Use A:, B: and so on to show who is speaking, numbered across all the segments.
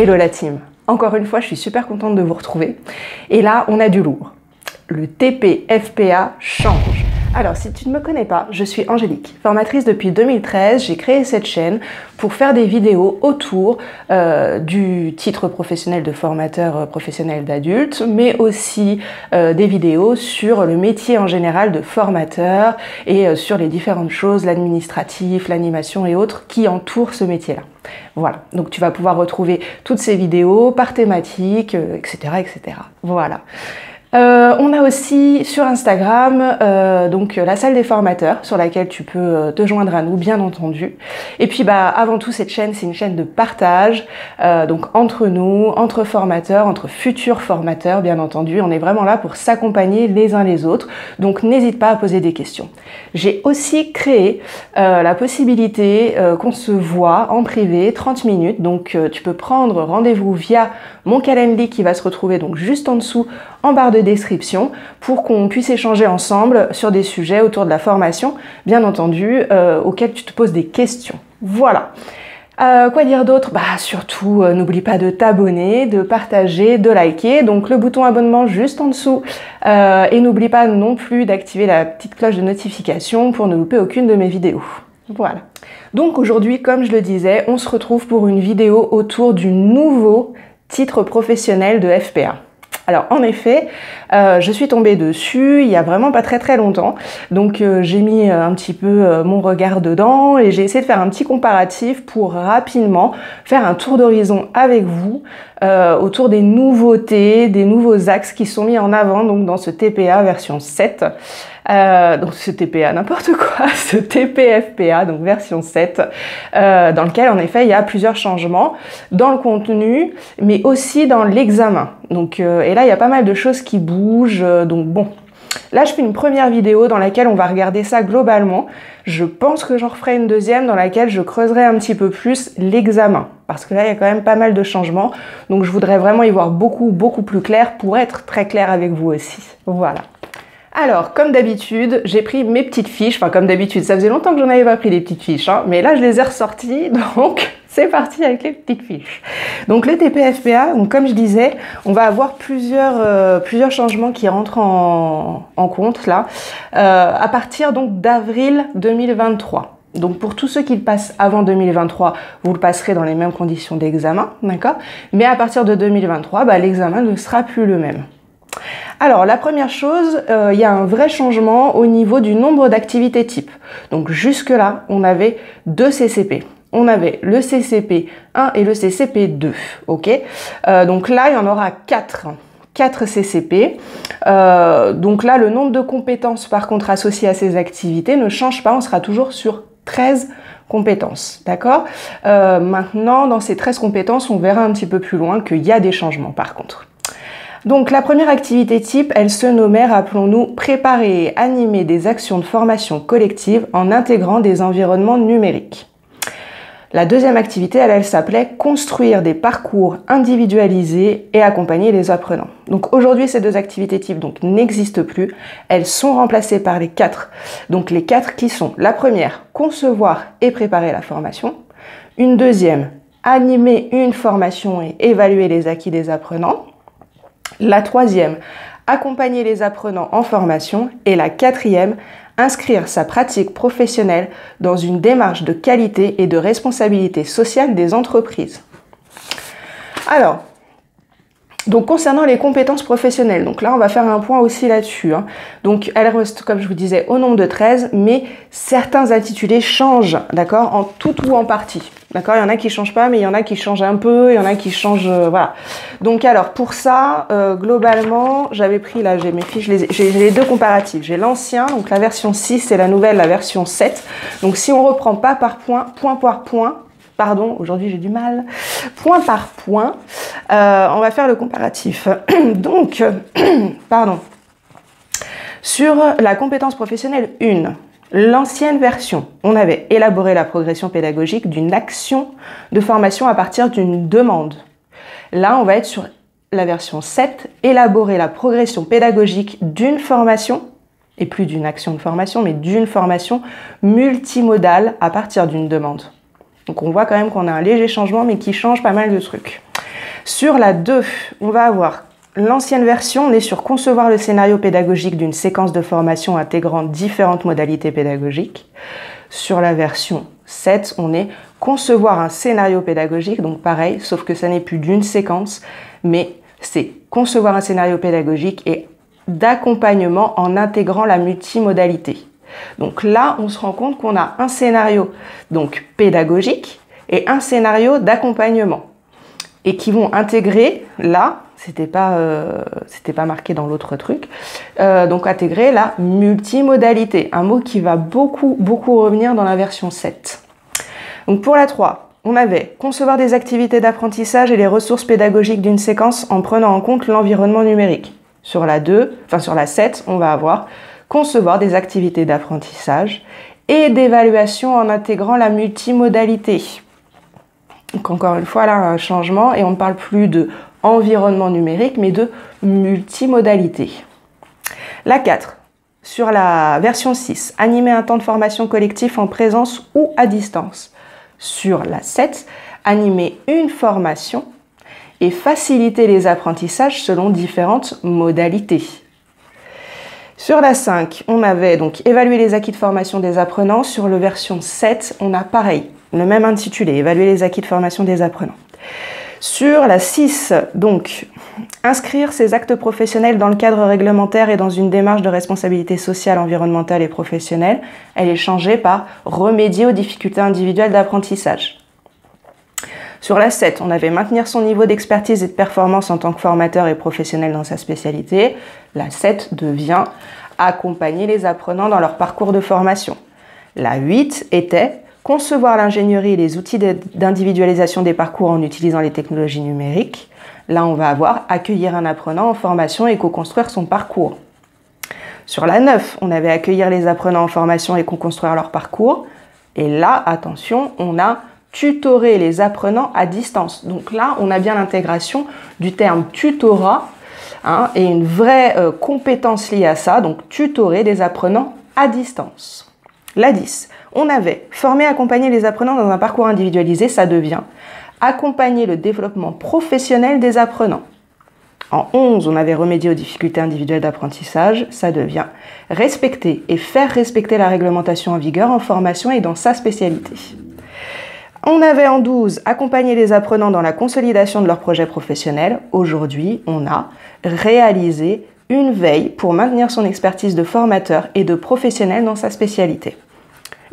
A: Hello la team. Encore une fois, je suis super contente de vous retrouver. Et là, on a du lourd. Le TP-FPA change. Alors, si tu ne me connais pas, je suis Angélique, formatrice depuis 2013. J'ai créé cette chaîne pour faire des vidéos autour du titre professionnel de formateur professionnel d'adulte, mais aussi des vidéos sur le métier en général de formateur et sur les différentes choses, l'administratif, l'animation et autres qui entourent ce métier-là. Voilà, donc tu vas pouvoir retrouver toutes ces vidéos par thématique, etc., etc. Voilà. On a aussi sur Instagram donc la salle des formateurs sur laquelle tu peux te joindre à nous, bien entendu. Et puis avant tout, cette chaîne, c'est une chaîne de partage, donc entre nous, entre formateurs, entre futurs formateurs, bien entendu. On est vraiment là pour s'accompagner les uns les autres, donc n'hésite pas à poser des questions. J'ai aussi créé la possibilité qu'on se voit en privé 30 minutes, donc tu peux prendre rendez-vous via mon Calendly qui va se retrouver donc juste en dessous en barre de description pour qu'on puisse échanger ensemble sur des sujets autour de la formation, bien entendu, auxquels tu te poses des questions. Voilà. Quoi dire d'autre? Surtout, n'oublie pas de t'abonner, de partager, de liker. Donc le bouton abonnement juste en dessous. Et n'oublie pas non plus d'activer la petite cloche de notification pour ne louper aucune de mes vidéos. Voilà. Donc aujourd'hui, comme je le disais, on se retrouve pour une vidéo autour du nouveau titre professionnel de FPA. Alors en effet, je suis tombée dessus il y a vraiment pas très longtemps, donc j'ai mis un petit peu mon regard dedans et j'ai essayé de faire un petit comparatif pour rapidement faire un tour d'horizon avec vous autour des nouveautés, des nouveaux axes qui sont mis en avant donc dans ce TPA version 7. Donc ce TPA n'importe quoi, ce TP-FPA, donc version 7, dans lequel en effet il y a plusieurs changements dans le contenu, mais aussi dans l'examen. Donc et là il y a pas mal de choses qui bougent, donc bon. Là je fais une première vidéo dans laquelle on va regarder ça globalement. Je pense que j'en referai une deuxième dans laquelle je creuserai un petit peu plus l'examen. Parce que là il y a quand même pas mal de changements, donc je voudrais vraiment y voir beaucoup plus clair pour être très clair avec vous aussi. Voilà. Alors, comme d'habitude, j'ai pris mes petites fiches, enfin comme d'habitude, ça faisait longtemps que j'en avais pas pris des petites fiches, hein, mais là je les ai ressorties, donc c'est parti avec les petites fiches. Donc le TP-FPA, donc comme je disais, on va avoir plusieurs changements qui rentrent en compte là, à partir donc d'avril 2023. Donc pour tous ceux qui le passent avant 2023, vous le passerez dans les mêmes conditions d'examen, d'accord? Mais à partir de 2023, l'examen ne sera plus le même. Alors la première chose, il y a un vrai changement au niveau du nombre d'activités types. Donc jusque là, on avait 2 CCP. On avait le CCP 1 et le CCP 2, ok? Donc là, il y en aura 4 CCP. Donc là, le nombre de compétences par contre associées à ces activités ne change pas, on sera toujours sur 13 compétences, d'accord? Maintenant, dans ces 13 compétences, on verra un petit peu plus loin qu'il y a des changements par contre. Donc la première activité type, elle se nommait, rappelons-nous, préparer et animer des actions de formation collective en intégrant des environnements numériques. La deuxième activité, elle s'appelait construire des parcours individualisés et accompagner les apprenants. Donc aujourd'hui, ces 2 activités types n'existent plus. Elles sont remplacées par les 4. Donc les 4 qui sont la première, concevoir et préparer la formation. Une deuxième, animer une formation et évaluer les acquis des apprenants. La troisième, accompagner les apprenants en formation. Et la quatrième, inscrire sa pratique professionnelle dans une démarche de qualité et de responsabilité sociale des entreprises. Alors, donc concernant les compétences professionnelles, donc là on va faire un point aussi là-dessus. Donc elles restent, comme je vous disais, au nombre de 13, mais certains intitulés changent, d'accord, en tout ou en partie. D'accord, il y en a qui changent pas, mais il y en a qui changent un peu, il y en a qui changent, voilà. Donc alors pour ça, globalement, j'avais pris là, j'ai mes fiches, j'ai les 2 comparatifs. J'ai l'ancien, donc la version 6 et la nouvelle, la version 7. Donc si on reprend pas par point, point par point, pardon, aujourd'hui j'ai du mal, point par point, on va faire le comparatif. Donc, pardon, sur la compétence professionnelle 1, l'ancienne version, on avait élaboré la progression pédagogique d'une action de formation à partir d'une demande. Là, on va être sur la version 7, élaborer la progression pédagogique d'une formation, et plus d'une action de formation, mais d'une formation multimodale à partir d'une demande. Donc on voit quand même qu'on a un léger changement, mais qui change pas mal de trucs. Sur la 2, on va avoir l'ancienne version, on est sur concevoir le scénario pédagogique d'une séquence de formation intégrant différentes modalités pédagogiques. Sur la version 7, on est concevoir un scénario pédagogique, donc pareil, sauf que ça n'est plus d'une séquence, mais c'est concevoir un scénario pédagogique et d'accompagnement en intégrant la multimodalité. Donc là, on se rend compte qu'on a un scénario donc pédagogique et un scénario d'accompagnement et qui vont intégrer là, c'était pas marqué dans l'autre truc, donc intégrer la multimodalité, un mot qui va beaucoup revenir dans la version 7. Donc pour la 3, on avait concevoir des activités d'apprentissage et les ressources pédagogiques d'une séquence en prenant en compte l'environnement numérique. Sur la 7, on va avoir concevoir des activités d'apprentissage et d'évaluation en intégrant la multimodalité. Donc encore une fois, là, un changement et on ne parle plus de environnement numérique, mais de multimodalité. La 4, sur la version 6, animer un temps de formation collectif en présence ou à distance. Sur la 7, animer une formation et faciliter les apprentissages selon différentes modalités. Sur la 5, on avait donc évalué les acquis de formation des apprenants. Sur la version 7, on a pareil, le même intitulé, évaluer les acquis de formation des apprenants. Sur la 6, donc, inscrire ces actes professionnels dans le cadre réglementaire et dans une démarche de responsabilité sociale, environnementale et professionnelle, elle est changée par remédier aux difficultés individuelles d'apprentissage. Sur la 7, on avait maintenir son niveau d'expertise et de performance en tant que formateur et professionnel dans sa spécialité. La 7 devient accompagner les apprenants dans leur parcours de formation. La 8 était concevoir l'ingénierie et les outils d'individualisation des parcours en utilisant les technologies numériques. Là, on va avoir accueillir un apprenant en formation et co-construire son parcours. Sur la 9, on avait accueillir les apprenants en formation et co-construire leur parcours. Et là, attention, on a tutorer les apprenants à distance. Donc là, on a bien l'intégration du terme tutorat et une vraie compétence liée à ça, donc tutorer des apprenants à distance. La 10, on avait former et accompagner les apprenants dans un parcours individualisé, ça devient accompagner le développement professionnel des apprenants. En 11, on avait remédié aux difficultés individuelles d'apprentissage, ça devient respecter et faire respecter la réglementation en vigueur en formation et dans sa spécialité. On avait en 12 accompagné les apprenants dans la consolidation de leur projet professionnel. Aujourd'hui, on a réalisé une veille pour maintenir son expertise de formateur et de professionnel dans sa spécialité.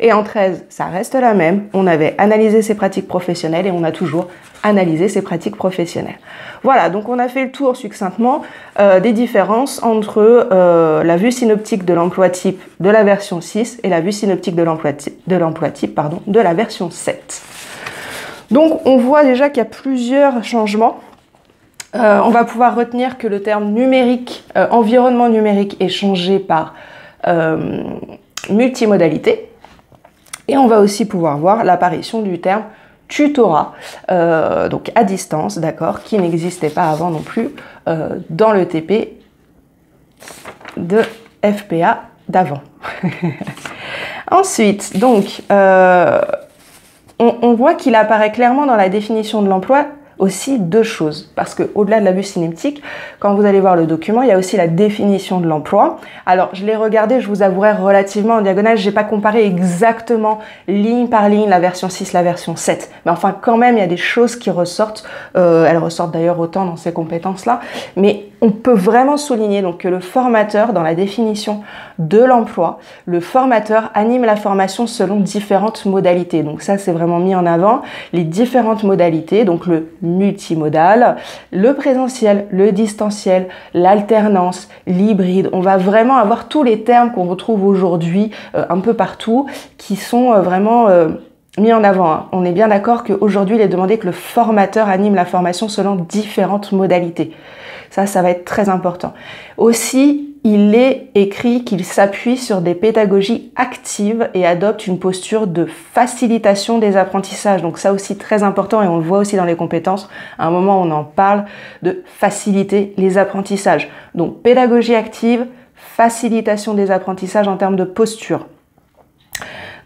A: Et en 13, ça reste la même. On avait analysé ses pratiques professionnelles et on a toujours analysé ses pratiques professionnelles. Voilà, donc on a fait le tour succinctement des différences entre la vue synoptique de l'emploi type de la version 6 et la vue synoptique de l'emploi type de la version 7. Donc on voit déjà qu'il y a plusieurs changements. On va pouvoir retenir que le terme numérique, environnement numérique est changé par multimodalité. Et on va aussi pouvoir voir l'apparition du terme tutorat, donc à distance, d'accord, qui n'existait pas avant non plus dans le TP de FPA d'avant. Ensuite, donc, on voit qu'il apparaît clairement dans la définition de l'emploi aussi deux choses, parce que au-delà de la vue synoptique, quand vous allez voir le document, il y a aussi la définition de l'emploi. Alors, je l'ai regardé, je vous avouerai relativement en diagonale, j'ai pas comparé exactement ligne par ligne la version 6, la version 7, mais enfin quand même, il y a des choses qui ressortent, elles ressortent d'ailleurs autant dans ces compétences-là, mais on peut vraiment souligner donc que le formateur, dans la définition de l'emploi, le formateur anime la formation selon différentes modalités. Donc ça, c'est vraiment mis en avant, les différentes modalités, donc le multimodal, le présentiel, le distanciel, l'alternance, l'hybride. On va vraiment avoir tous les termes qu'on retrouve aujourd'hui un peu partout qui sont vraiment mis en avant. Hein. On est bien d'accord qu'aujourd'hui, il est demandé que le formateur anime la formation selon différentes modalités. Ça va être très important. Aussi, il est écrit qu'il s'appuie sur des pédagogies actives et adopte une posture de facilitation des apprentissages. Donc ça aussi très important et on le voit aussi dans les compétences. À un moment, on en parle de faciliter les apprentissages. Donc pédagogie active, facilitation des apprentissages en termes de posture.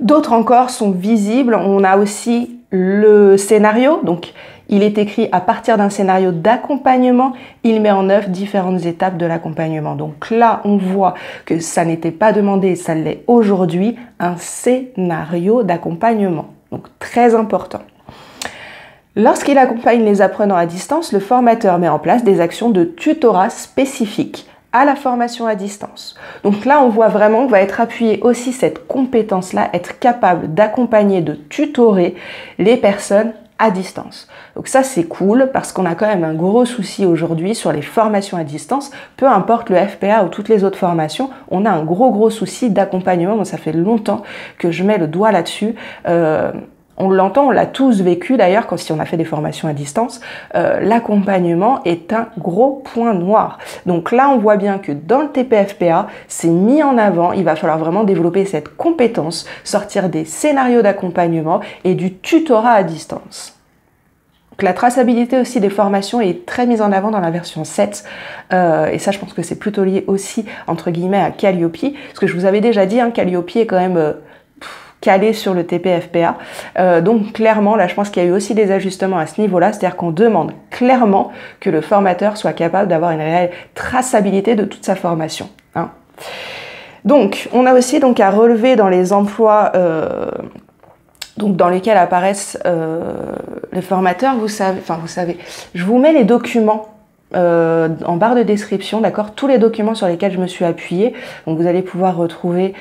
A: D'autres encore sont visibles. On a aussi le scénario. Donc Il est écrit à partir d'un scénario d'accompagnement, il met en œuvre différentes étapes de l'accompagnement. Donc là, on voit que ça n'était pas demandé, ça l'est aujourd'hui, un scénario d'accompagnement. Donc très important. Lorsqu'il accompagne les apprenants à distance, le formateur met en place des actions de tutorat spécifiques à la formation à distance. Donc là, on voit vraiment que va être appuyée aussi cette compétence-là, être capable d'accompagner, de tutorer les personnes à distance. Donc ça, c'est cool parce qu'on a quand même un gros souci aujourd'hui sur les formations à distance. Peu importe le FPA ou toutes les autres formations, on a un gros souci d'accompagnement. Moi, ça fait longtemps que je mets le doigt là-dessus. On l'entend, on l'a tous vécu d'ailleurs si on a fait des formations à distance, l'accompagnement est un gros point noir. Donc là, on voit bien que dans le TP-FPA, c'est mis en avant, il va falloir vraiment développer cette compétence, sortir des scénarios d'accompagnement et du tutorat à distance. Donc la traçabilité aussi des formations est très mise en avant dans la version 7 et ça je pense que c'est plutôt lié aussi entre guillemets à Calliope, parce que je vous avais déjà dit, hein, Calliope est quand même calé sur le TP-FPA. Donc clairement, là je pense qu'il y a eu aussi des ajustements à ce niveau-là, c'est-à-dire qu'on demande clairement que le formateur soit capable d'avoir une réelle traçabilité de toute sa formation. Hein. Donc on a aussi donc à relever dans les emplois donc dans lesquels apparaissent les formateurs, vous savez, je vous mets les documents en barre de description, d'accord, tous les documents sur lesquels je me suis appuyée, donc vous allez pouvoir retrouver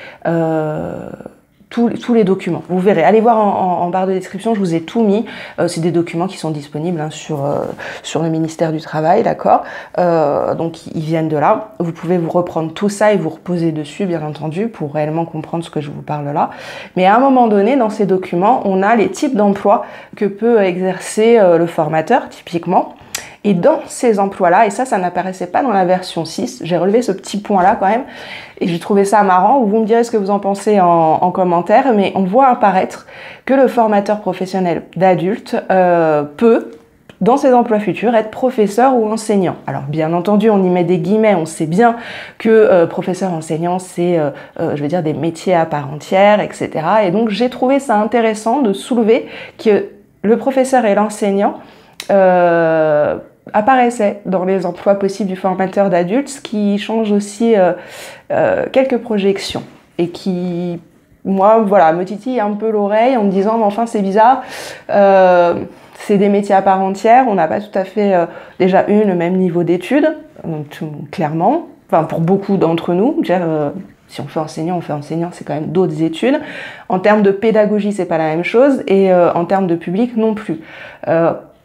A: tous les documents. Vous verrez, allez voir en barre de description, je vous ai tout mis. C'est des documents qui sont disponibles hein, sur le ministère du Travail, d'accord. Donc ils viennent de là. Vous pouvez vous reprendre tout ça et vous reposer dessus, bien entendu, pour réellement comprendre ce que je vous parle là. Mais à un moment donné, dans ces documents, on a les types d'emplois que peut exercer le formateur, typiquement. Et dans ces emplois-là, et ça n'apparaissait pas dans la version 6, j'ai relevé ce petit point-là quand même, et j'ai trouvé ça marrant, vous me direz ce que vous en pensez en commentaire, mais on voit apparaître que le formateur professionnel d'adultes peut, dans ses emplois futurs, être professeur ou enseignant. Alors bien entendu, on y met des guillemets, on sait bien que professeur-enseignant, c'est, je veux dire, des métiers à part entière, etc. Et donc j'ai trouvé ça intéressant de soulever que le professeur et l'enseignant apparaissait dans les emplois possibles du formateur d'adultes, ce qui change aussi quelques projections et qui, moi, voilà, me titille un peu l'oreille en me disant mais enfin c'est bizarre, c'est des métiers à part entière, on n'a pas tout à fait déjà le même niveau d'études, clairement, enfin pour beaucoup d'entre nous, déjà, si on fait enseignant, c'est quand même d'autres études. En termes de pédagogie, c'est pas la même chose, et en termes de public non plus.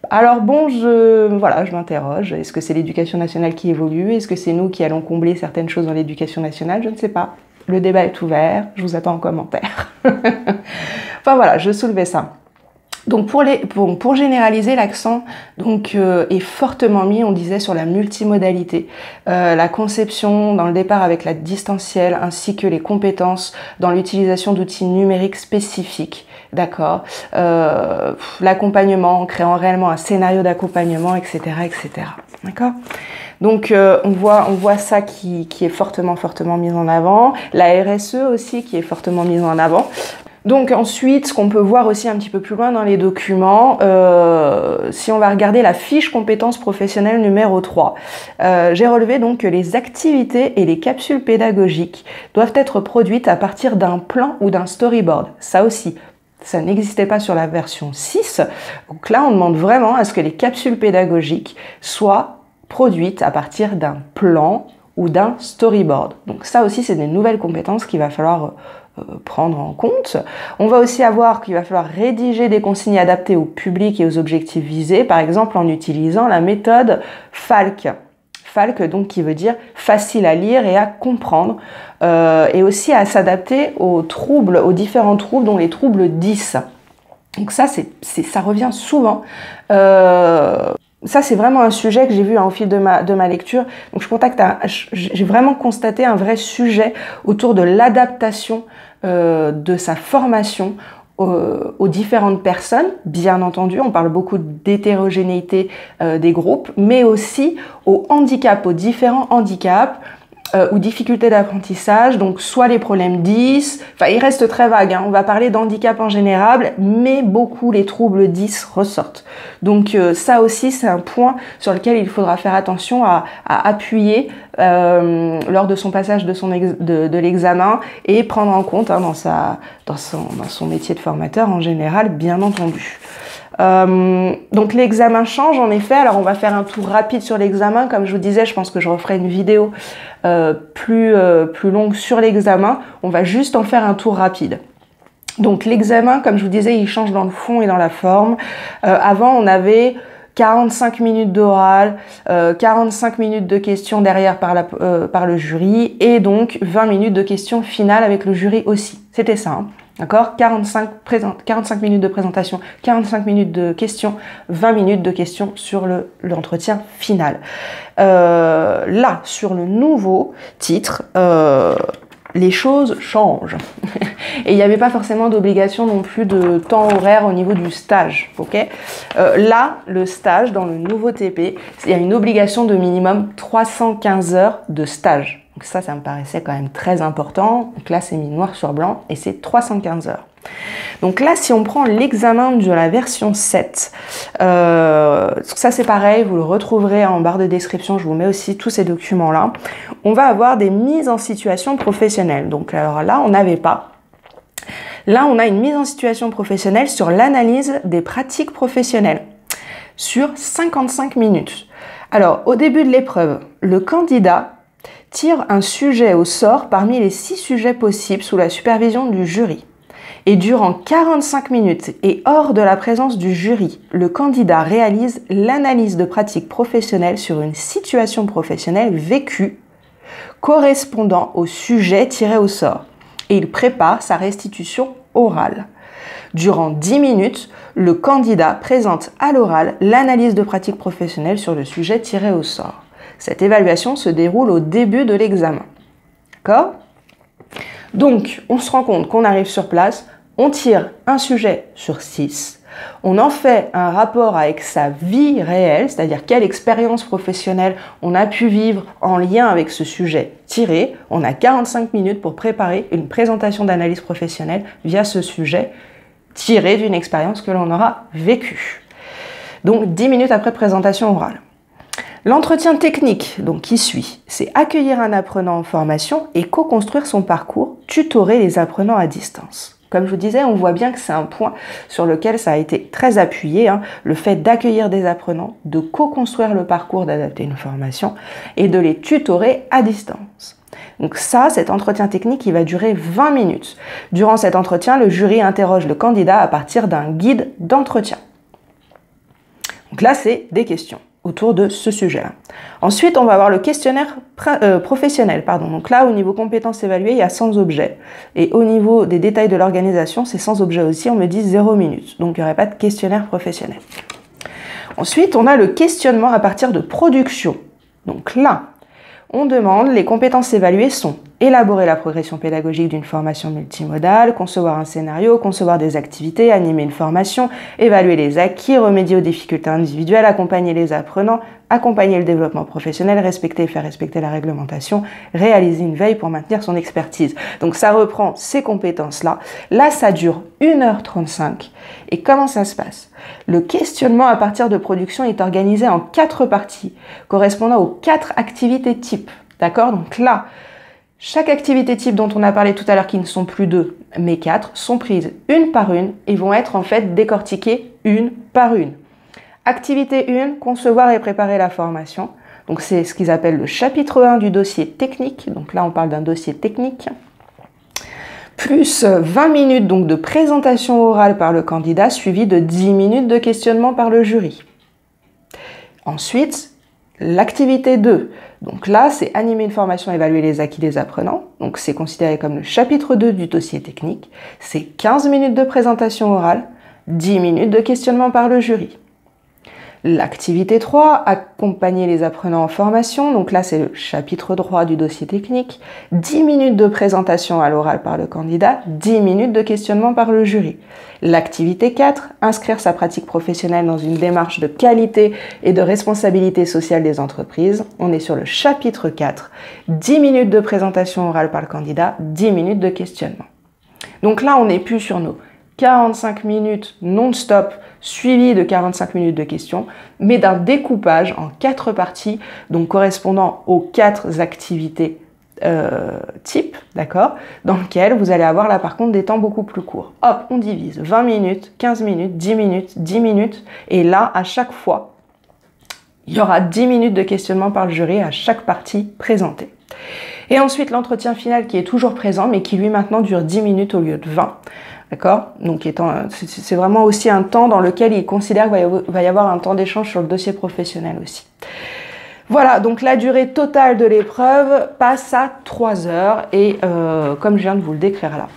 A: Alors bon, je m'interroge. Est-ce que c'est l'éducation nationale qui évolue? Est-ce que c'est nous qui allons combler certaines choses dans l'éducation nationale? Je ne sais pas. Le débat est ouvert. Je vous attends en commentaire. Enfin voilà, je soulevais ça. Donc pour généraliser, l'accent est fortement mis, on disait, sur la multimodalité, la conception dans le départ avec la distancielle, ainsi que les compétences dans l'utilisation d'outils numériques spécifiques. D'accord, l'accompagnement en créant réellement un scénario d'accompagnement, etc., etc. D'accord. Donc on voit ça qui est fortement mis en avant. La RSE aussi qui est fortement mise en avant. Donc ensuite, ce qu'on peut voir aussi un petit peu plus loin dans les documents, si on va regarder la fiche compétences professionnelles numéro 3, j'ai relevé donc que les activités et les capsules pédagogiques doivent être produites à partir d'un plan ou d'un storyboard. Ça aussi, ça n'existait pas sur la version 6. Donc là, on demande vraiment à ce que les capsules pédagogiques soient produites à partir d'un plan ou d'un storyboard. Donc ça aussi, c'est des nouvelles compétences qu'il va falloir prendre en compte. On va aussi avoir qu'il va falloir rédiger des consignes adaptées au public et aux objectifs visés, par exemple en utilisant la méthode FALC. FALC, donc, qui veut dire facile à lire et à comprendre, et aussi à s'adapter aux troubles, aux différents troubles, dont les troubles 10. Donc ça, ça revient souvent. Ça, c'est vraiment un sujet que j'ai vu au fil de ma lecture. Donc, j'ai vraiment constaté un vrai sujet autour de l'adaptation de sa formation aux différentes personnes. Bien entendu, on parle beaucoup d'hétérogénéité des groupes, mais aussi aux handicaps, aux différents handicaps, ou difficultés d'apprentissage, donc soit les problèmes 10, enfin il reste très vague, hein. On va parler d'handicap en général, mais beaucoup les troubles 10 ressortent. Donc ça aussi c'est un point sur lequel il faudra faire attention à appuyer lors de son passage de l'examen et prendre en compte hein, dans son métier de formateur en général, bien entendu. Donc l'examen change en effet. Alors on va faire un tour rapide sur l'examen. Comme je vous disais, je pense que je referai une vidéo plus longue sur l'examen. On va juste en faire un tour rapide. Donc l'examen, comme je vous disais, il change dans le fond et dans la forme. Avant, on avait 45 minutes d'oral, 45 minutes de questions derrière par le jury et donc 20 minutes de questions finales avec le jury aussi. C'était ça, hein. D'accord, 45 minutes de présentation, 45 minutes de questions, 20 minutes de questions sur l'entretien final. Là, sur le nouveau titre, les choses changent. Et il n'y avait pas forcément d'obligation non plus de temps horaire au niveau du stage. Okay, là, le stage, dans le nouveau TP, il y a une obligation de minimum 315 heures de stage. Donc ça me paraissait quand même très important. Donc là, c'est mis noir sur blanc et c'est 315 heures. Donc là, si on prend l'examen de la version 7, ça c'est pareil, vous le retrouverez en barre de description, je vous mets aussi tous ces documents-là. On va avoir des mises en situation professionnelle. Donc alors là, on n'avait pas. Là, on a une mise en situation professionnelle sur l'analyse des pratiques professionnelles sur 55 minutes. Alors, au début de l'épreuve, le candidat tire un sujet au sort parmi les 6 sujets possibles sous la supervision du jury. Et durant 45 minutes et hors de la présence du jury, le candidat réalise l'analyse de pratiques professionnelles sur une situation professionnelle vécue correspondant au sujet tiré au sort. Et il prépare sa restitution orale. Durant 10 minutes, le candidat présente à l'oral l'analyse de pratiques professionnelles sur le sujet tiré au sort. Cette évaluation se déroule au début de l'examen. D'accord ? Donc, on se rend compte qu'on arrive sur place, on tire un sujet sur 6, on en fait un rapport avec sa vie réelle, c'est-à-dire quelle expérience professionnelle on a pu vivre en lien avec ce sujet tiré. On a 45 minutes pour préparer une présentation d'analyse professionnelle via ce sujet tiré d'une expérience que l'on aura vécue. Donc 10 minutes après présentation orale. L'entretien technique donc, qui suit, c'est accueillir un apprenant en formation et co-construire son parcours, tutorer les apprenants à distance. Comme je vous disais, on voit bien que c'est un point sur lequel ça a été très appuyé, hein, le fait d'accueillir des apprenants, de co-construire le parcours, d'adapter une formation et de les tutorer à distance. Donc ça, cet entretien technique, il va durer 20 minutes. Durant cet entretien, le jury interroge le candidat à partir d'un guide d'entretien. Donc là, c'est des questions autour de ce sujet-là. Ensuite, on va avoir le questionnaire professionnel. Donc là, au niveau compétences évaluées, il y a 100 objets. Et au niveau des détails de l'organisation, c'est 100 objets aussi, on me dit 0 minutes. Donc il n'y aurait pas de questionnaire professionnel. Ensuite, on a le questionnement à partir de production. Donc là, on demande, les compétences évaluées sont élaborer la progression pédagogique d'une formation multimodale, concevoir un scénario, concevoir des activités, animer une formation, évaluer les acquis, remédier aux difficultés individuelles, accompagner les apprenants, accompagner le développement professionnel, respecter et faire respecter la réglementation, réaliser une veille pour maintenir son expertise. Donc ça reprend ces compétences-là. Là, ça dure 1h35. Et comment ça se passe? Le questionnement à partir de production est organisé en 4 parties, correspondant aux 4 activités types. D'accord? Donc là, chaque activité type dont on a parlé tout à l'heure, qui ne sont plus 2, mais 4, sont prises une par une et vont être en fait décortiquées une par une. Activité 1, concevoir et préparer la formation. Donc c'est ce qu'ils appellent le chapitre 1 du dossier technique. Donc là, on parle d'un dossier technique. Plus 20 minutes donc de présentation orale par le candidat, suivi de 10 minutes de questionnement par le jury. Ensuite, l'activité 2. Donc là, c'est animer une formation, évaluer les acquis des apprenants. Donc c'est considéré comme le chapitre 2 du dossier technique. C'est 15 minutes de présentation orale, 10 minutes de questionnement par le jury. L'activité 3, accompagner les apprenants en formation. Donc là, c'est le chapitre 3 du dossier technique. 10 minutes de présentation à l'oral par le candidat, 10 minutes de questionnement par le jury. L'activité 4, inscrire sa pratique professionnelle dans une démarche de qualité et de responsabilité sociale des entreprises. On est sur le chapitre 4, 10 minutes de présentation orale par le candidat, 10 minutes de questionnement. Donc là, on n'est plus sur nos 45 minutes non-stop, suivies de 45 minutes de questions, mais d'un découpage en 4 parties, donc correspondant aux 4 activités type, d'accord, dans lequel vous allez avoir là par contre des temps beaucoup plus courts. Hop, on divise 20 minutes, 15 minutes, 10 minutes, 10 minutes, et là, à chaque fois, il y aura 10 minutes de questionnement par le jury à chaque partie présentée. Et ensuite, l'entretien final qui est toujours présent, mais qui lui maintenant dure 10 minutes au lieu de 20. D'accord? Donc c'est vraiment aussi un temps dans lequel il considère qu'il va y avoir un temps d'échange sur le dossier professionnel aussi. Voilà, donc la durée totale de l'épreuve passe à 3 heures et comme je viens de vous le décrire là.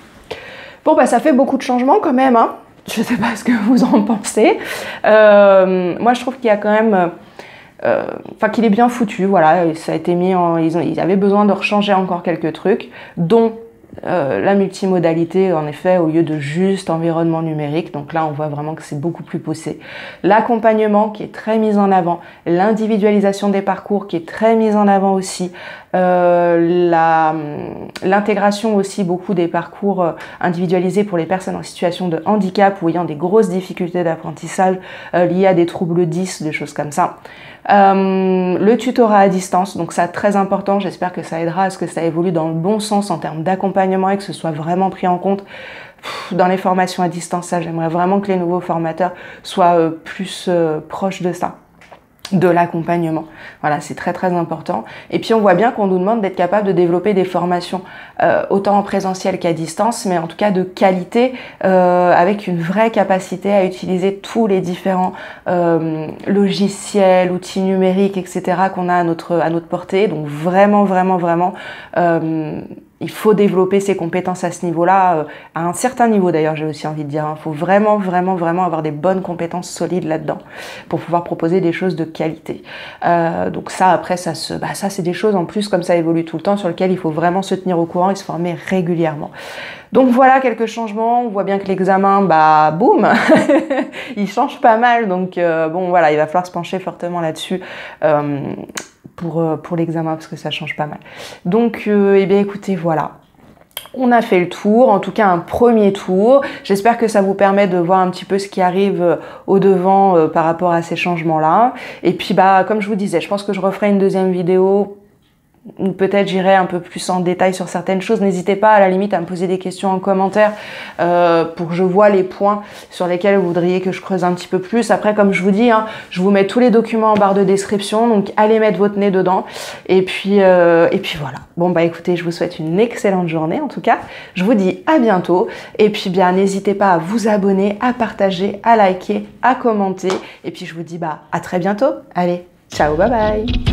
A: Bon, bah ça fait beaucoup de changements quand même, hein. Je sais pas ce que vous en pensez. Moi, je trouve qu'il y a quand même... qu'il est bien foutu, voilà, ça a été mis en... Ils avaient besoin de rechanger encore quelques trucs, dont la multimodalité, en effet, au lieu de juste environnement numérique. Donc là, on voit vraiment que c'est beaucoup plus poussé. L'accompagnement qui est très mis en avant, l'individualisation des parcours qui est très mise en avant aussi, l'intégration aussi beaucoup des parcours individualisés pour les personnes en situation de handicap ou ayant des grosses difficultés d'apprentissage liées à des troubles 10, des choses comme ça. Le tutorat à distance, donc ça très important, j'espère que ça aidera à ce que ça évolue dans le bon sens en termes d'accompagnement et que ce soit vraiment pris en compte dans les formations à distance. Ça, j'aimerais vraiment que les nouveaux formateurs soient plus proches de ça, de l'accompagnement. Voilà, c'est très très important. Et puis on voit bien qu'on nous demande d'être capable de développer des formations autant en présentiel qu'à distance, mais en tout cas de qualité, avec une vraie capacité à utiliser tous les différents logiciels, outils numériques, etc. qu'on a à notre portée. Donc vraiment, vraiment, vraiment, il faut développer ses compétences à ce niveau-là, à un certain niveau d'ailleurs, j'ai aussi envie de dire. Il faut vraiment, vraiment, vraiment avoir des bonnes compétences solides là-dedans pour pouvoir proposer des choses de qualité. Donc ça, après, ça c'est des choses en plus, comme ça évolue tout le temps, sur lesquelles il faut vraiment se tenir au courant et se former régulièrement. Donc voilà quelques changements. On voit bien que l'examen, bah boum, il change pas mal. Donc bon, voilà, il va falloir se pencher fortement là-dessus. Pour l'examen, parce que ça change pas mal. Donc, eh bien écoutez, voilà. On a fait le tour, en tout cas un premier tour. J'espère que ça vous permet de voir un petit peu ce qui arrive au devant par rapport à ces changements-là. Et puis, bah, comme je vous disais, je pense que je referai une deuxième vidéo. Ou peut-être j'irai un peu plus en détail sur certaines choses. N'hésitez pas à la limite à me poser des questions en commentaire pour que je vois les points sur lesquels vous voudriez que je creuse un petit peu plus. Après, comme je vous dis, hein, je vous mets tous les documents en barre de description, donc allez mettre votre nez dedans. Et puis voilà. Bon bah écoutez, je vous souhaite une excellente journée en tout cas. Je vous dis à bientôt. Et puis bien, n'hésitez pas à vous abonner, à partager, à liker, à commenter. Et puis je vous dis bah à très bientôt. Allez, ciao, bye bye.